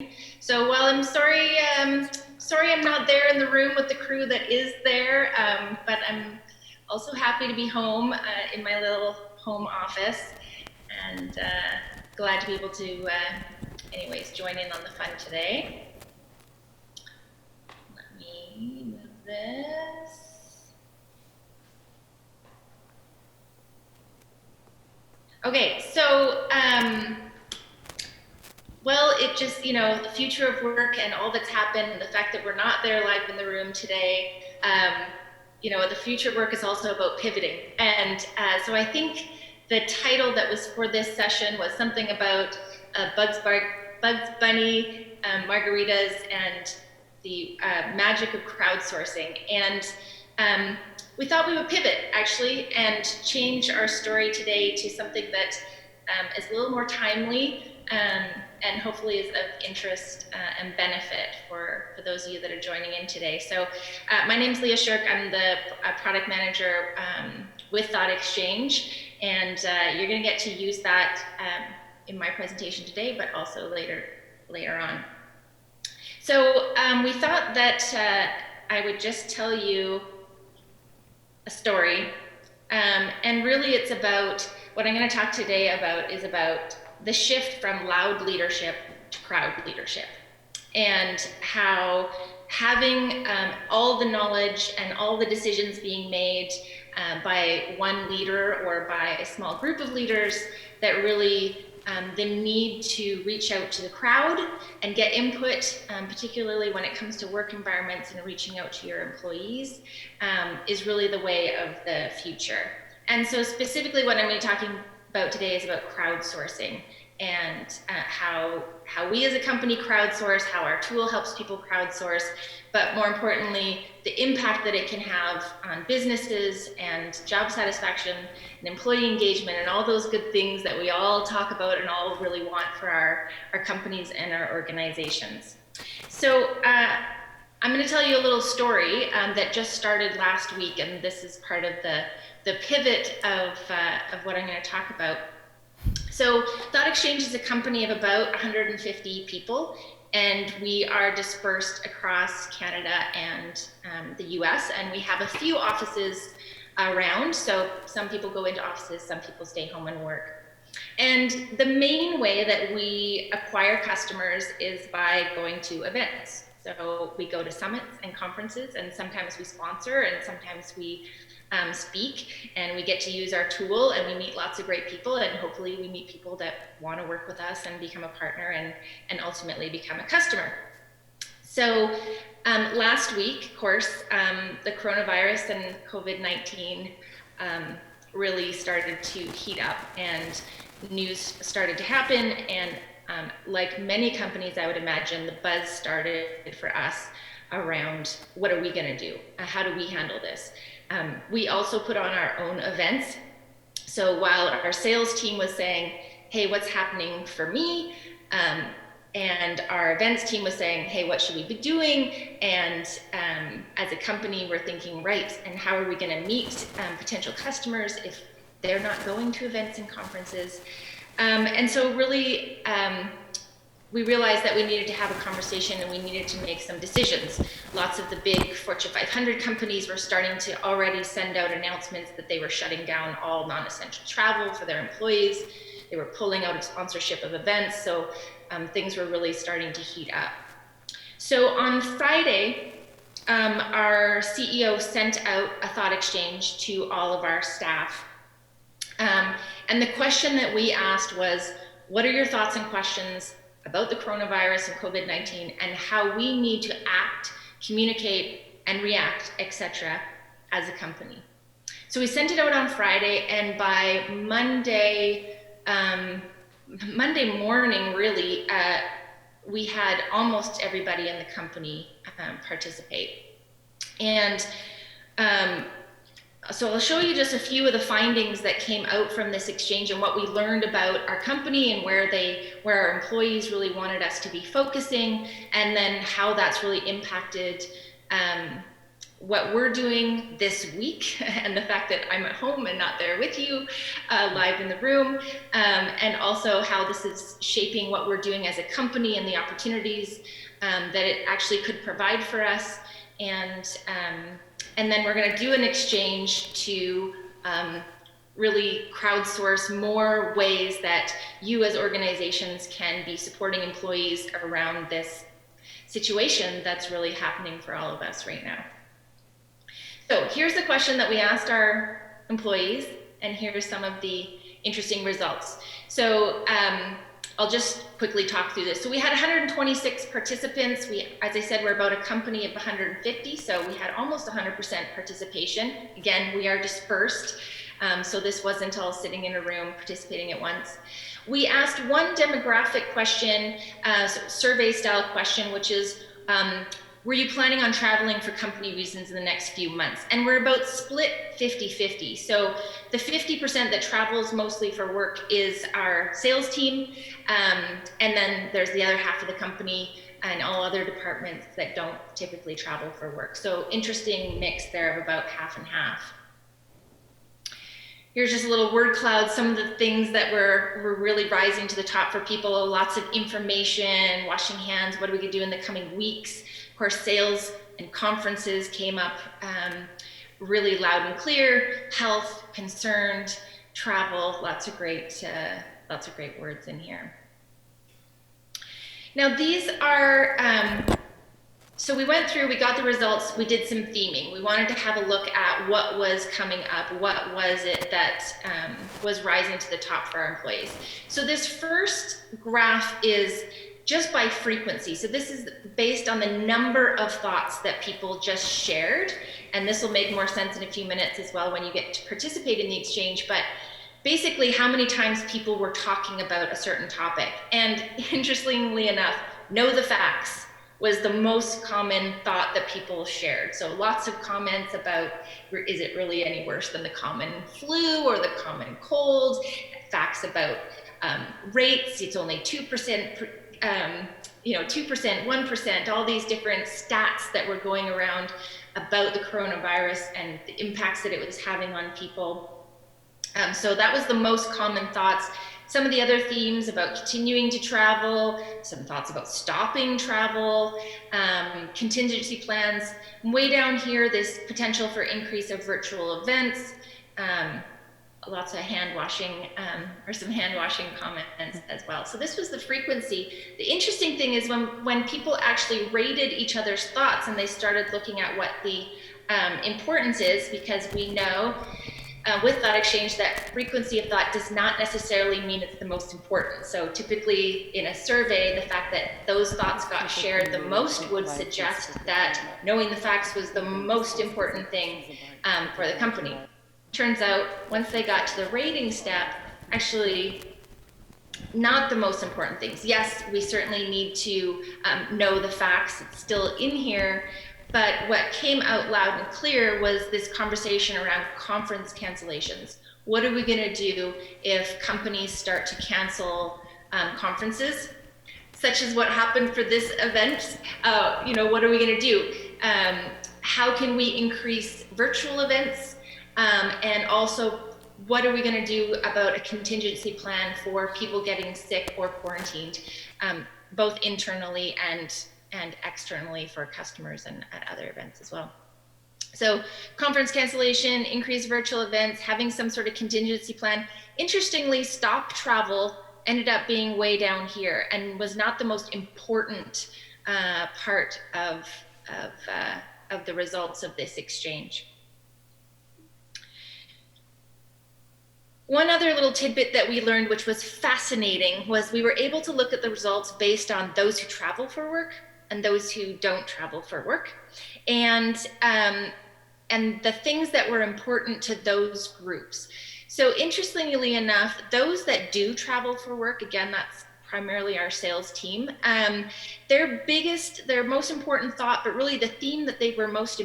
So while I'm sorry I'm not there in the room with the crew that is there, but I'm also happy to be home in my little home office, and glad to be able to, anyways, join in on the fun today. Let me move this. Okay, so well, it just, the future of work and all that's happened, and the fact that we're not there live in the room today, the future of work is also about pivoting. And so I think the title that was for this session was something about Bugs Bunny, margaritas, and the magic of crowdsourcing. And we thought we would pivot, actually, and change our story today to something that is a little more timely, and hopefully is of interest and benefit for those of you that are joining in today. So my name's Lea Scherck. I'm the product manager with Thought Exchange, and you're going to get to use that in my presentation today, but also later on. So we thought that I would just tell you a story, and really it's about, what I'm going to talk today about is about the shift from loud leadership to crowd leadership, and how having all the knowledge and all the decisions being made by one leader or by a small group of leaders, that really the need to reach out to the crowd and get input, particularly when it comes to work environments and reaching out to your employees, is really the way of the future. And so specifically what I'm going to be talking about today is about crowdsourcing, and how we as a company crowdsource, how our tool helps people crowdsource, but more importantly, the impact that it can have on businesses and job satisfaction and employee engagement and all those good things that we all talk about and all really want for our companies and our organizations. So I'm going to tell you a little story that just started last week, and this is part of the pivot of what I'm going to talk about. So Thought Exchange is a company of about 150 people, and we are dispersed across Canada and the US, and we have a few offices around. So some people go into offices, some people stay home and work. And the main way that we acquire customers is by going to events. So we go to summits and conferences, and sometimes we sponsor, and sometimes we speak, and we get to use our tool, and we meet lots of great people, and hopefully we meet people that want to work with us and become a partner and ultimately become a customer. So last week, of course, the coronavirus and COVID-19 really started to heat up, and news started to happen, and like many companies, I would imagine, the buzz started for us around what are we going to do? How do we handle this? We also put on our own events. So while our sales team was saying, hey, what's happening for me? And our events team was saying, hey, what should we be doing? And as a company, we're thinking, right, and how are we going to meet potential customers if they're not going to events and conferences? And so really, we realized that we needed to have a conversation and we needed to make some decisions. Lots of the big Fortune 500 companies were starting to already send out announcements that they were shutting down all non-essential travel for their employees. They were pulling out of sponsorship of events. So things were really starting to heat up. So on Friday, our CEO sent out a thought exchange to all of our staff. And the question that we asked was, what are your thoughts and questions about the coronavirus and COVID-19 and how we need to act, communicate, and react, etc., as a company? So we sent it out on Friday, and by Monday morning, really, we had almost everybody in the company participate. And so I'll show you just a few of the findings that came out from this exchange and what we learned about our company and where our employees really wanted us to be focusing, and then how that's really impacted what we're doing this week and the fact that I'm at home and not there with you live in the room, and also how this is shaping what we're doing as a company and the opportunities that it actually could provide for us. And then we're going to do an exchange to really crowdsource more ways that you as organizations can be supporting employees around this situation that's really happening for all of us right now. So here's the question that we asked our employees, and here's some of the interesting results. So I'll just quickly talk through this. So we had 126 participants. As I said, we're about a company of 150, so we had almost 100% participation. Again, we are dispersed, so this wasn't all sitting in a room participating at once. We asked one demographic question, survey style question, which is, were you planning on traveling for company reasons in the next few months? And we're about split 50-50. So the 50% that travels mostly for work is our sales team. And then there's the other half of the company and all other departments that don't typically travel for work. So interesting mix there of about half and half. Here's just a little word cloud, some of the things that were really rising to the top for people, lots of information, washing hands, what are we gonna do in the coming weeks? Of course, sales and conferences came up really loud and clear, health, concerned, travel, lots of great words in here. Now these are, so we went through, we got the results, we did some theming. We wanted to have a look at what was coming up, what was it that was rising to the top for our employees. So this first graph is just by frequency. So this is based on the number of thoughts that people just shared. And this will make more sense in a few minutes as well when you get to participate in the exchange. But basically how many times people were talking about a certain topic. And interestingly enough, know the facts was the most common thought that people shared. So lots of comments about, is it really any worse than the common flu or the common cold? Facts about rates, it's only 2%, 2%, 1%, all these different stats that were going around about the coronavirus and the impacts that it was having on people. So that was the most common thoughts. Some of the other themes about continuing to travel, some thoughts about stopping travel, contingency plans. Way down here, this potential for increase of virtual events, lots of hand washing, or some hand washing comments as well. So this was the frequency. The interesting thing is when people actually rated each other's thoughts and they started looking at what the importance is, because we know with Thought Exchange that frequency of thought does not necessarily mean it's the most important. So typically in a survey, the fact that those thoughts got shared the most would suggest that knowing the facts was the most important thing for the company. Turns out once they got to the rating step, actually not the most important things. Yes, we certainly need to know the facts, it's still in here, but what came out loud and clear was this conversation around conference cancellations. What are we gonna do if companies start to cancel conferences, such as what happened for this event? What are we gonna do? How can we increase virtual events? And also, what are we gonna do about a contingency plan for people getting sick or quarantined, both internally and externally for customers and at other events as well. So conference cancellation, increased virtual events, having some sort of contingency plan. Interestingly, stop travel ended up being way down here and was not the most important part of the results of this exchange. One other little tidbit that we learned, which was fascinating, was we were able to look at the results based on those who travel for work and those who don't travel for work. And the things that were important to those groups. So interestingly enough, those that do travel for work, again, that's primarily our sales team, their most important thought, but really the theme that they were most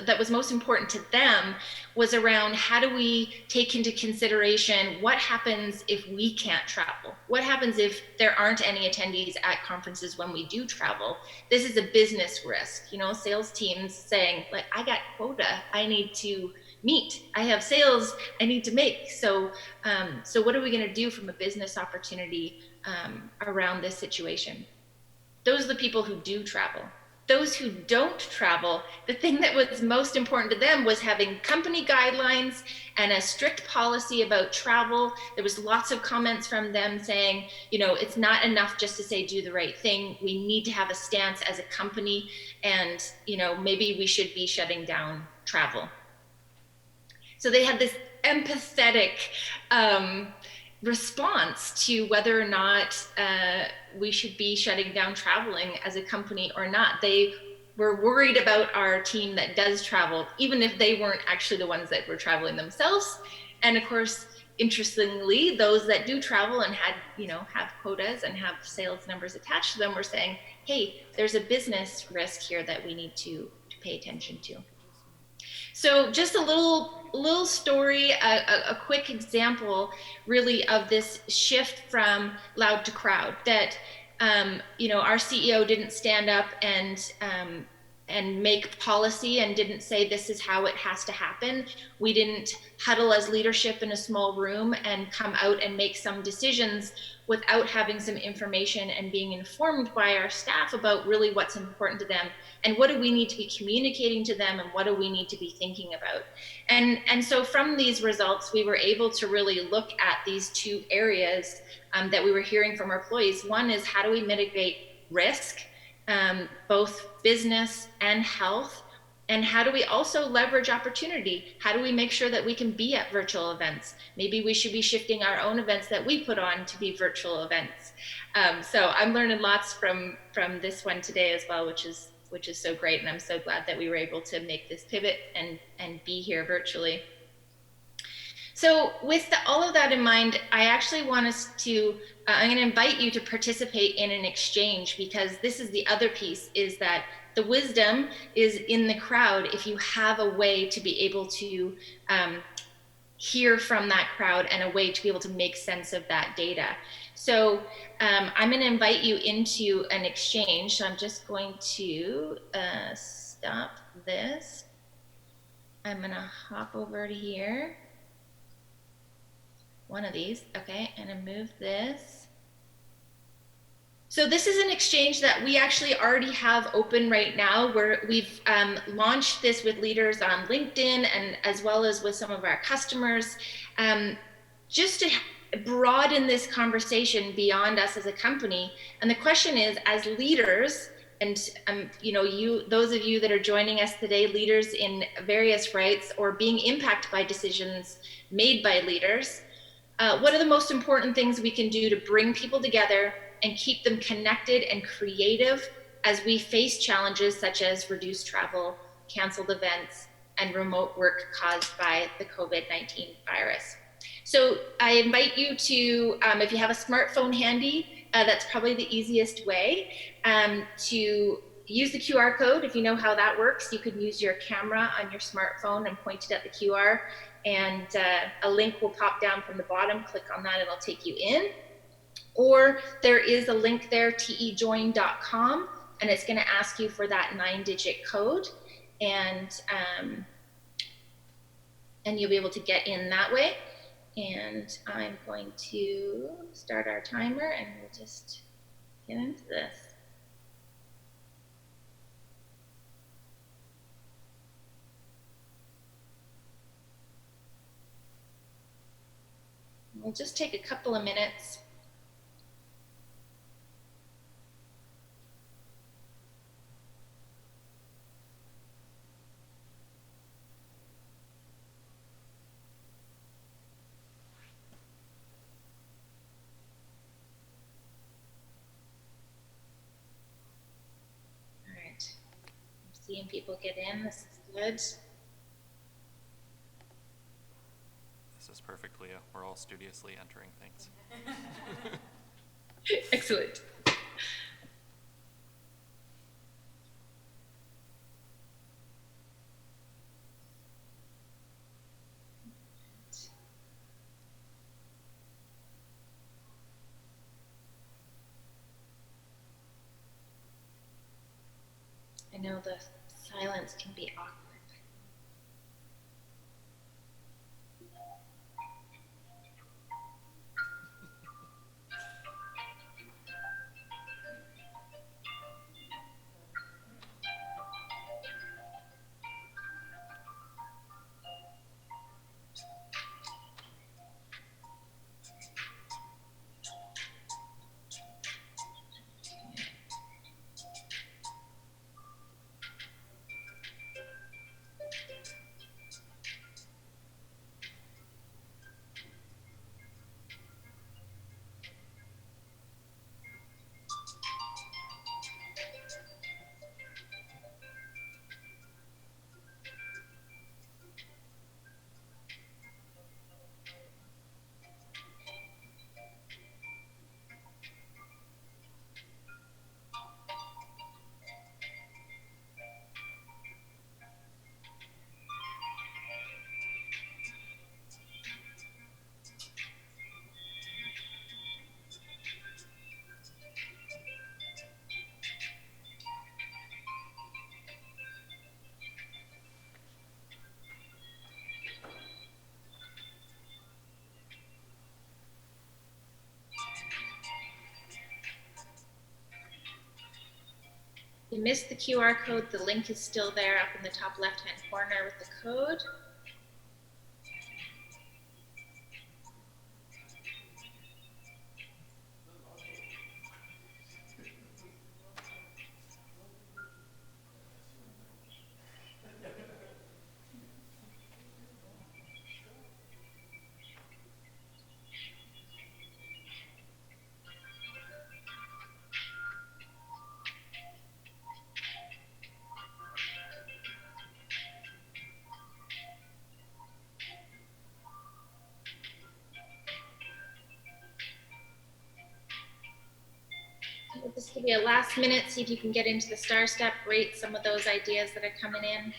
that was most important to them was around how do we take into consideration what happens if we can't travel? What happens if there aren't any attendees at conferences when we do travel? This is a business risk, you know, sales teams saying, like, I got quota, I need to meet, I have sales I need to make. So what are we going to do from a business opportunity around this situation? Those are the people who do travel. Those who don't travel, the thing that was most important to them was having company guidelines and a strict policy about travel. There was lots of comments from them saying, you know, it's not enough just to say do the right thing. We need to have a stance as a company, and, you know, maybe we should be shutting down travel. So they had this empathetic response to whether or not we should be shutting down traveling as a company or not. They were worried about our team that does travel, even if they weren't actually the ones that were traveling themselves. And of course, interestingly, those that do travel and had, you know, have quotas and have sales numbers attached to them were saying, hey, there's a business risk here that we need to pay attention to. So just a little story, a quick example really of this shift from loud to crowd, that you know, our CEO didn't stand up and make policy and didn't say this is how it has to happen. We didn't huddle as leadership in a small room and come out and make some decisions without having some information and being informed by our staff about really what's important to them and what do we need to be communicating to them and what do we need to be thinking about. And so from these results, we were able to really look at these two areas that we were hearing from our employees. One is, how do we mitigate risk, both business and health? And how do we also leverage opportunity? How do we make sure that we can be at virtual events? Maybe we should be shifting our own events that we put on to be virtual events. So I'm learning lots from this one today as well, which is so great. And I'm so glad that we were able to make this pivot and be here virtually. So with all of that in mind, I actually want us to, I'm going to invite you to participate in an exchange, because this is the other piece, is that the wisdom is in the crowd if you have a way to be able to hear from that crowd and a way to be able to make sense of that data. So I'm going to invite you into an exchange. So I'm just going to stop this. I'm going to hop over to here. One of these, okay, and I move this. So this is an exchange that we actually already have open right now, where we've launched this with leaders on LinkedIn and as well as with some of our customers, just to broaden this conversation beyond us as a company. And the question is, as leaders, and you know, those of you that are joining us today, leaders in various rights or being impacted by decisions made by leaders, what are the most important things we can do to bring people together and keep them connected and creative as we face challenges such as reduced travel, canceled events, and remote work caused by the COVID-19 virus? So I invite you to, if you have a smartphone handy, that's probably the easiest way, to use the QR code. If you know how that works, you can use your camera on your smartphone and point it at the QR, and a link will pop down from the bottom. Click on that, it'll take you in. Or there is a link there, tejoin.com, and it's going to ask you for that 9-digit code, and you'll be able to get in that way. And I'm going to start our timer, and we'll just get into this. We'll just take a couple of minutes. All right, I'm seeing people get in. This is good. This is perfect, Leah. We're all studiously entering things. Excellent. I know the silence can be awkward. If you missed the QR code, the link is still there up in the top left-hand corner with the code. We'll just give you a last minute, see if you can get into the star step, rate some of those ideas that are coming in.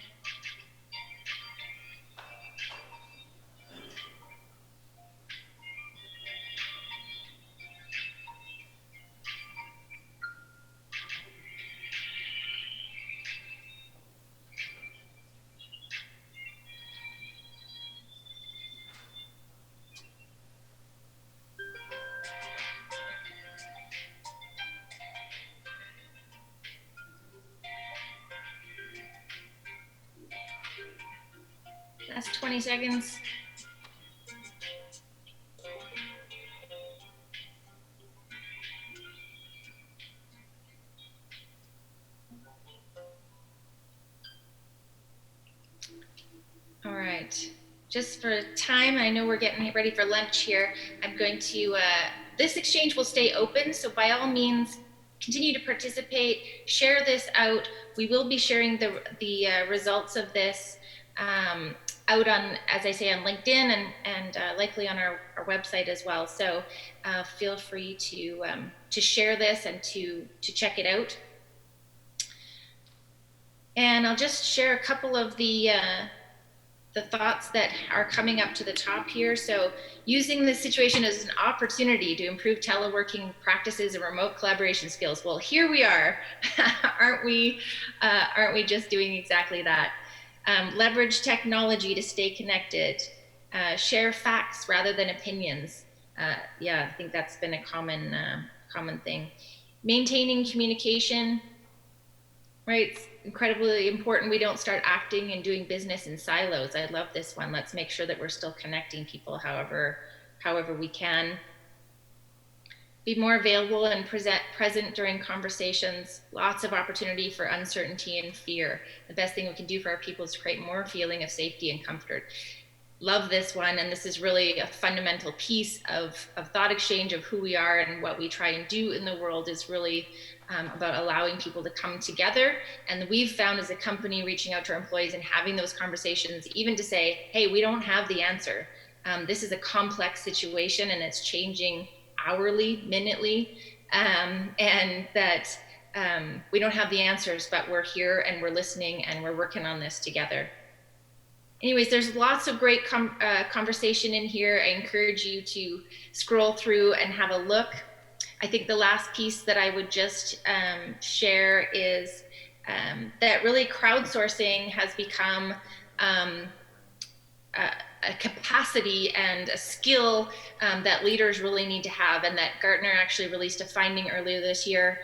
Last 20 seconds. All right, just for time, I know we're getting ready for lunch here. I'm going to, this exchange will stay open, so by all means, continue to participate, share this out. We will be sharing the results of this out on, as I say, on LinkedIn and likely on our website as well. So feel free to share this and to check it out. And I'll just share a couple of the thoughts that are coming up to the top here. So using this situation as an opportunity to improve teleworking practices and remote collaboration skills. Well, here we are, aren't we just doing exactly that? Leverage technology to stay connected, share facts rather than opinions. Yeah, I think that's been a common thing. Maintaining communication, right? It's incredibly important we don't start acting and doing business in silos. I love this one. Let's make sure that we're still connecting people however we can. Be more available and present during conversations. Lots of opportunity for uncertainty and fear. The best thing we can do for our people is create more feeling of safety and comfort. Love this one, and this is really a fundamental piece of thought exchange of who we are and what we try and do in the world is really about allowing people to come together. And we've found as a company reaching out to our employees and having those conversations, even to say, hey, we don't have the answer. This is a complex situation and it's changing hourly, minutely, and that we don't have the answers, but we're here and we're listening and we're working on this together. Anyways, there's lots of great conversation in here. I encourage you to scroll through and have a look. I think the last piece that I would just share is that really crowdsourcing has become a capacity and a skill that leaders really need to have, and that Gartner actually released a finding earlier this year,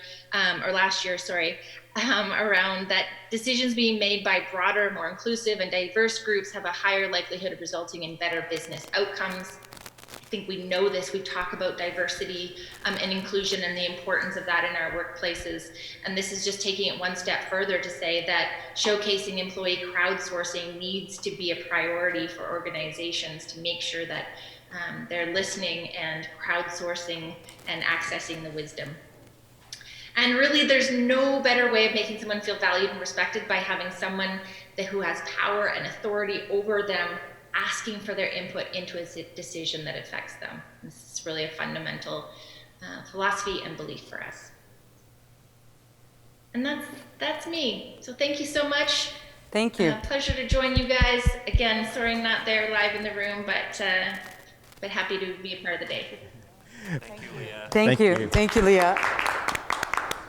or last year, sorry, around that decisions being made by broader, more inclusive and diverse groups have a higher likelihood of resulting in better business outcomes. I think we know this. We talk about diversity and inclusion and the importance of that in our workplaces. And this is just taking it one step further to say that showcasing employee crowdsourcing needs to be a priority for organizations to make sure that they're listening and crowdsourcing and accessing the wisdom. And really, there's no better way of making someone feel valued and respected by having someone who has power and authority over them asking for their input into a decision that affects them. This is really a fundamental philosophy and belief for us. And that's me. So thank you so much. Thank you. Pleasure to join you guys. Again, sorry I'm not there live in the room, but happy to be a part of the day. Thank you, Lea. Thank you. Thank you, Lea.